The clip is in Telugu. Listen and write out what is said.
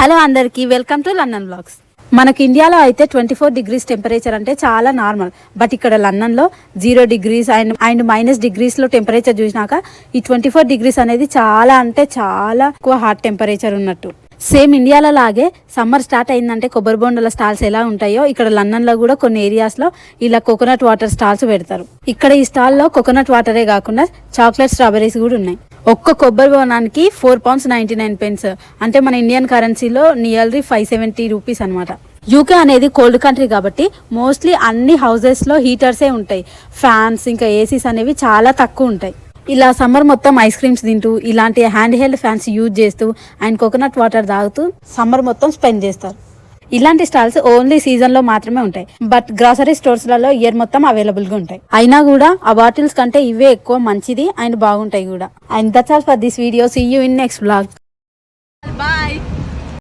హలో అందరికీ వెల్కమ్ టు లండన్ బ్లాగ్స్. మనకి ఇండియాలో అయితే 24 డిగ్రీస్ టెంపరేచర్ అంటే చాలా నార్మల్. బట్ ఇక్కడ లండన్లో 0 డిగ్రీస్ అండ్ మైనస్ డిగ్రీస్లో టెంపరేచర్ చూసినాక ఈ 24 డిగ్రీస్ అనేది చాలా అంటే చాలా ఎక్కువ హాట్ టెంపరేచర్ ఉన్నట్టు. సేమ్ ఇండియాలో లాగే సమ్మర్ స్టార్ట్ అయిందంటే కొబ్బరి బొండల స్టాల్స్ ఎలా ఉంటాయో ఇక్కడ లండన్లో కూడా కొన్ని ఏరియాస్లో ఇలా కోకోనట్ వాటర్ స్టాల్స్ పెడతారు. ఇక్కడ ఈ స్టాల్లో కోకోనట్ వాటరే కాకుండా చాక్లెట్ స్ట్రాబెరీస్ కూడా ఉన్నాయి. ఒక్క కొబ్బరి బోనానికి £4.99 అంటే మన ఇండియన్ కరెన్సీలో నియర్లీ 570 రూపీస్ అనమాట. యూకే అనేది కోల్డ్ కంట్రీ కాబట్టి మోస్ట్లీ అన్ని హౌసెస్లో హీటర్సే ఉంటాయి. ఫ్యాన్స్ ఇంకా ఏసీస్ అనేవి చాలా తక్కువ ఉంటాయి. ఇలా సమ్మర్ మొత్తం ఐస్ క్రీమ్స్ తింటూ ఇలాంటి హ్యాండ్ హెల్డ్ ఫ్యాన్స్ యూజ్ చేస్తూ అండ్ కోకోనట్ వాటర్ తాగుతూ సమ్మర్ మొత్తం స్పెండ్ చేస్తారు. ఇలాంటి స్టాల్స్ ఓన్లీ సీజన్ లో మాత్రమే ఉంటాయి. బట్ గ్రాసరీ స్టోర్స్లలో ఇయర్ మొత్తం అవైలబుల్ గా ఉంటాయి. అయినా కూడా ఆ బాటిల్స్ కంటే ఇవే ఎక్కువ మంచిది అండ్ బాగుంటాయి కూడా. And that's all for this video. See you in next blog.